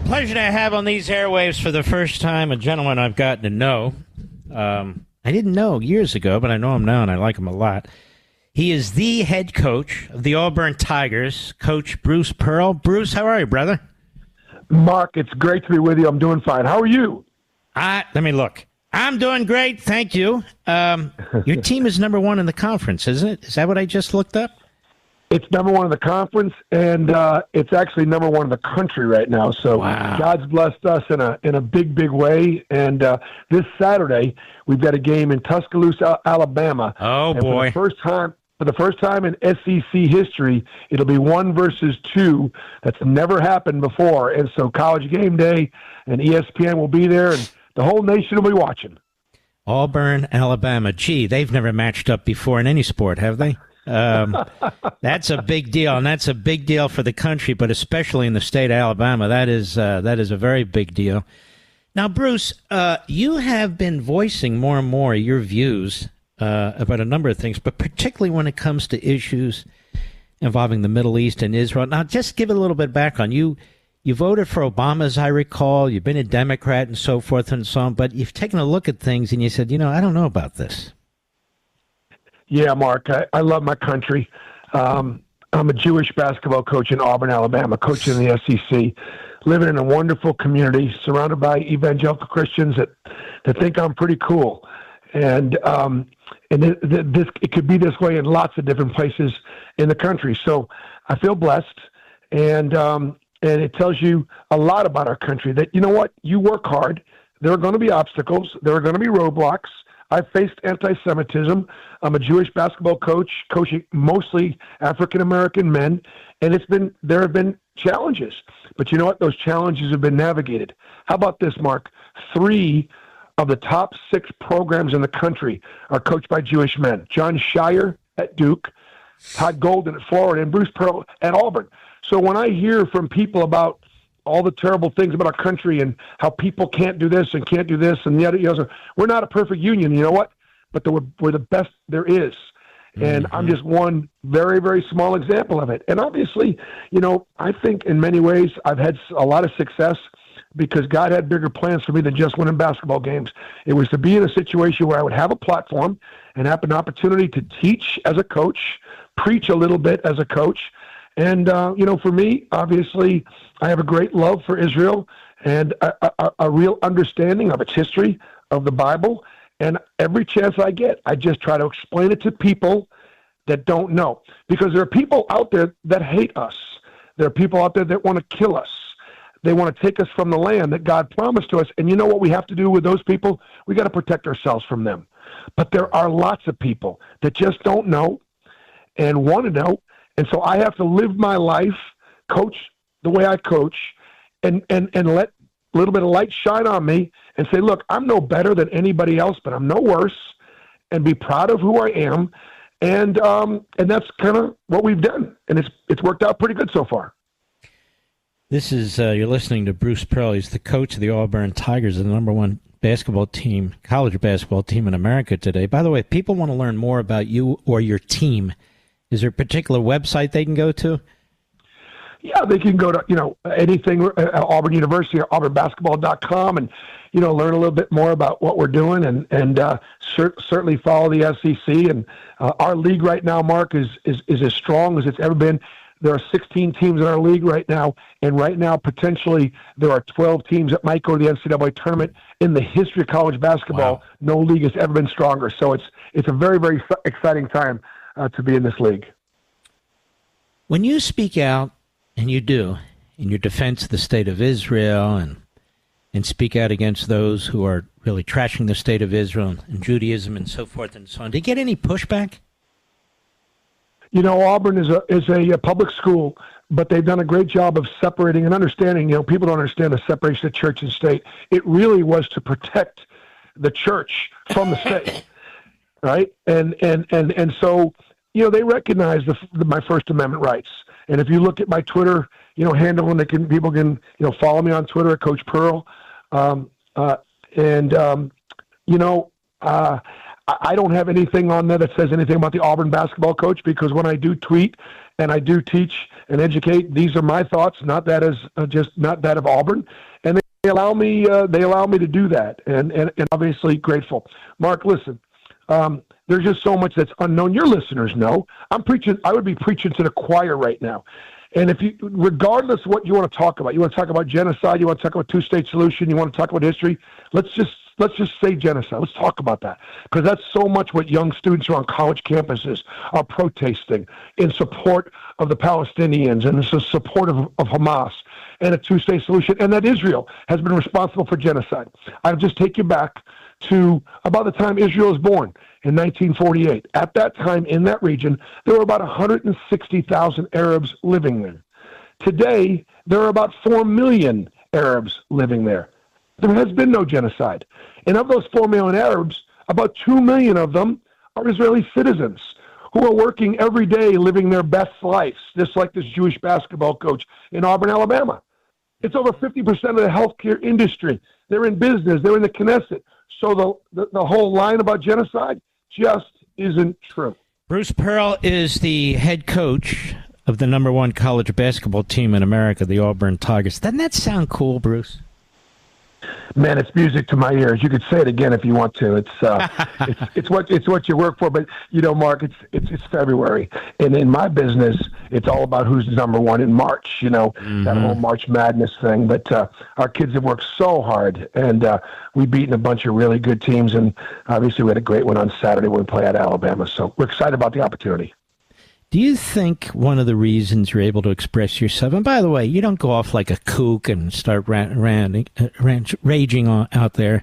Pleasure to have on these airwaves for the first time a gentleman I've gotten to know. I didn't know years ago, but I know him now, and I like him a lot. He is the head coach of the Auburn Tigers, Coach Bruce Pearl. Bruce, how are you, brother? Mark, it's great to be with you. I'm doing fine. How are you? Let me look. I'm doing great, thank you. Your team is number one in the conference, isn't it? Is that what I just looked up? It's number one in the conference, and it's actually number one in the country right now. So wow. God's blessed us in a big, big way. And this Saturday, we've got a game in Tuscaloosa, Alabama. Oh, and boy. For the first time in SEC history, it'll be 1 versus 2. That's never happened before. And so College Game Day and ESPN will be there, and the whole nation will be watching. Auburn, Alabama. Gee, they've never matched up before in any sport, have they? That's a big deal, and that's a big deal for the country, but especially in the state of Alabama. That is a very big deal. Now, Bruce, you have been voicing more and more your views about a number of things, but particularly when it comes to issues involving the Middle East and Israel. Now, just give it a little bit back on you. You voted for Obama, as I recall. You've been a Democrat and so forth and so on, but you've taken a look at things and you said, I don't know about this. Yeah, Mark, I love my country. I'm a Jewish basketball coach in Auburn, Alabama, coaching in the SEC, living in a wonderful community surrounded by evangelical Christians that think I'm pretty cool. And it could be this way in lots of different places in the country. So I feel blessed, and it tells you a lot about our country that, you know what, you work hard. There are going to be obstacles. There are going to be roadblocks. I've faced anti-Semitism. I'm a Jewish basketball coach, coaching mostly African-American men, and there have been challenges. But you know what? Those challenges have been navigated. How about this, Mark? 3 of the top 6 programs in the country are coached by Jewish men. John Shire at Duke, Todd Golden at Florida, and Bruce Pearl at Auburn. So when I hear from people about all the terrible things about our country and how people can't do this and can't do this and the other, we're not a perfect union, you know what? But we're the best there is. And I'm just one very, very small example of it. And obviously, I think in many ways I've had a lot of success because God had bigger plans for me than just winning basketball games. It was to be in a situation where I would have a platform and have an opportunity to teach as a coach, preach a little bit as a coach. And, for me, obviously, I have a great love for Israel and a real understanding of its history, of the Bible. And every chance I get, I just try to explain it to people that don't know. Because there are people out there that hate us. There are people out there that want to kill us. They want to take us from the land that God promised to us. And you know what we have to do with those people? We got to protect ourselves from them. But there are lots of people that just don't know and want to know. And so I have to live my life, coach the way I coach, and let a little bit of light shine on me and say, look, I'm no better than anybody else, but I'm no worse, and be proud of who I am. And that's kind of what we've done. And it's worked out pretty good so far. This is, you're listening to Bruce Pearl. He's the coach of the Auburn Tigers, the number one basketball team, college basketball team in America today. By the way, if people want to learn more about you or your team, is there a particular website they can go to? Yeah, they can go to, anything, Auburn University or auburnbasketball.com and, learn a little bit more about what we're doing and certainly follow the SEC. And our league right now, Mark, is as strong as it's ever been. There are 16 teams in our league right now, and right now potentially there are 12 teams that might go to the NCAA tournament. In the history of college basketball, wow. No league has ever been stronger. So it's a very, very exciting time to be in this league. When you speak out, and you do, in your defense of the state of Israel and speak out against those who are really trashing the state of Israel and Judaism and so forth and so on, do you get any pushback? Auburn is a public school, but they've done a great job of separating and understanding. People don't understand the separation of church and state. It really was to protect the church from the state, right? And so, they recognize my First Amendment rights. And if you look at my Twitter, handle, and people can, follow me on Twitter at Coach Pearl. I don't have anything on there that says anything about the Auburn basketball coach, because when I do tweet and I do teach and educate, these are my thoughts, not that as just not that of Auburn, and they allow me to do that, and obviously grateful. Mark, listen, there's just so much that's unknown. Your listeners know. I would be preaching to the choir right now. And if you, regardless of what you want to talk about genocide, you want to talk about two-state solution, you want to talk about history, let's just say genocide. Let's talk about that, because that's so much what young students around college campuses are protesting in support of the Palestinians and in support of Hamas and a two-state solution, and that Israel has been responsible for genocide. I'll just take you back to about the time Israel was born in 1948. At that time, in that region, there were about 160,000 Arabs living there. Today, there are about 4 million Arabs living there. There has been no genocide. And of those 4 million Arabs, about 2 million of them are Israeli citizens who are working every day, living their best lives, just like this Jewish basketball coach in Auburn, Alabama. It's over 50% of the healthcare industry. They're in business. They're in the Knesset. So the whole line about genocide just isn't true. Bruce Pearl is the head coach of the #1 college basketball team in America, the Auburn Tigers. Doesn't that sound cool, Bruce? Man, it's music to my ears. You could say it again if you want to. It's what you work for. But Mark, it's February, and in my business, it's all about who's #1 in March. That whole March Madness thing. But our kids have worked so hard, and we've beaten a bunch of really good teams, and obviously we had a great one on Saturday when we play at Alabama. So we're excited about the opportunity. Do you think one of the reasons you're able to express yourself, and by the way, you don't go off like a kook and start raging out there.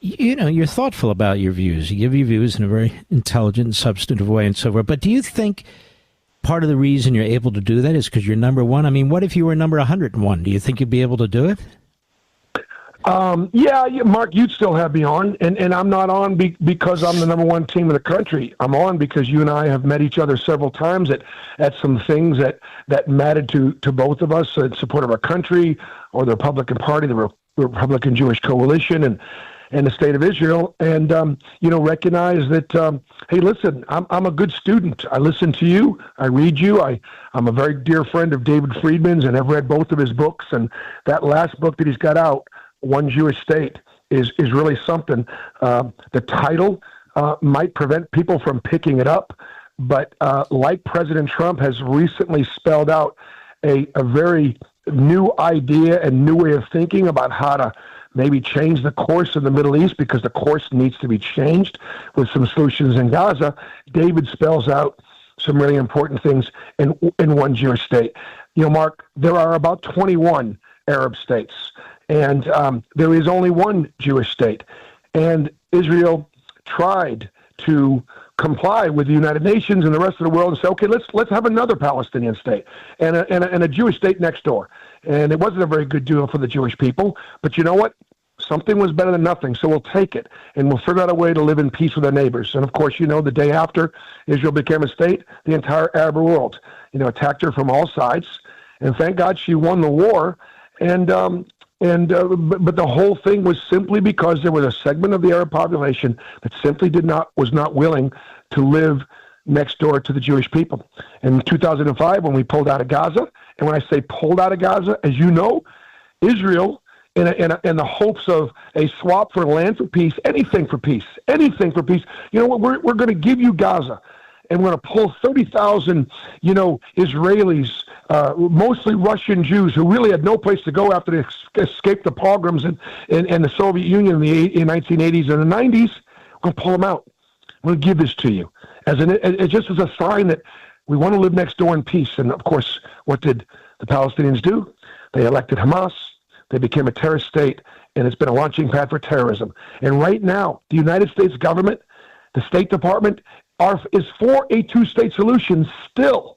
You're thoughtful about your views. You give your views in a very intelligent and substantive way and so forth. But do you think part of the reason you're able to do that is because you're #1? I mean, what if you were number 101? Do you think you'd be able to do it? Yeah, Mark, you'd still have me on, and I'm not on because I'm the #1 team in the country. I'm on because you and I have met each other several times at some things that mattered to both of us in support of our country, or the Republican Party, the Republican Jewish Coalition, and the state of Israel, and recognize that. Hey, listen, I'm a good student. I listen to you. I read you. I'm a very dear friend of David Friedman's, and I've read both of his books. And that last book that he's got out, One Jewish State, is really something. The title might prevent people from picking it up, but like President Trump has recently spelled out a very new idea and new way of thinking about how to maybe change the course in the Middle East, because the course needs to be changed with some solutions in Gaza. David spells out some really important things in One Jewish State. Mark, there are about 21 Arab states, and there is only one Jewish state. And Israel tried to comply with the United Nations and the rest of the world and say, okay, let's have another Palestinian state and a Jewish state next door. And it wasn't a very good deal for the Jewish people. But you know what? Something was better than nothing, so we'll take it, and we'll figure out a way to live in peace with our neighbors. And, of course, the day after Israel became a state, the entire Arab world, attacked her from all sides. And thank God she won the war. But the whole thing was simply because there was a segment of the Arab population that simply was not willing to live next door to the Jewish people. In 2005, when we pulled out of Gaza, and when I say pulled out of Gaza, as you know, Israel, in the hopes of a swap for land for peace, anything for peace. You know what? We're going to give you Gaza, and we're going to pull 30,000, Israelis, mostly Russian Jews who really had no place to go after they escaped the pogroms in the Soviet Union in the 1980s and the 90s. We're going to pull them out. We're going to give this to you just as a sign that we want to live next door in peace. And, of course, what did the Palestinians do? They elected Hamas. They became a terrorist state, and it's been a launching pad for terrorism. And right now, the United States government, the State Department, is for a two-state solution still.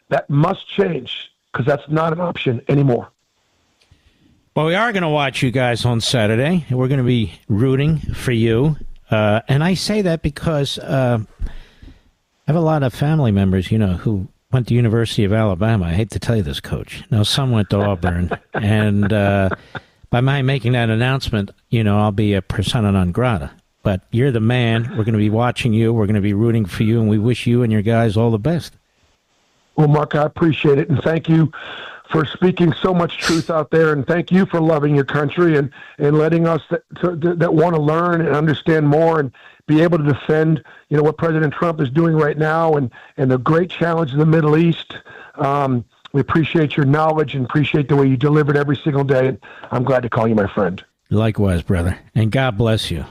That must change, because that's not an option anymore. Well, we are going to watch you guys on Saturday. We're going to be rooting for you. And I say that because I have a lot of family members, who went to University of Alabama. I hate to tell you this, Coach. Now, some went to Auburn. And by my making that announcement, I'll be a persona non grata. But you're the man. We're going to be watching you. We're going to be rooting for you, and we wish you and your guys all the best. Well, Mark, I appreciate it, and thank you for speaking so much truth out there, and thank you for loving your country and letting us that want to learn and understand more and be able to defend, what President Trump is doing right now and the great challenge in the Middle East. We appreciate your knowledge and appreciate the way you delivered every single day. I'm glad to call you my friend. Likewise, brother, and God bless you.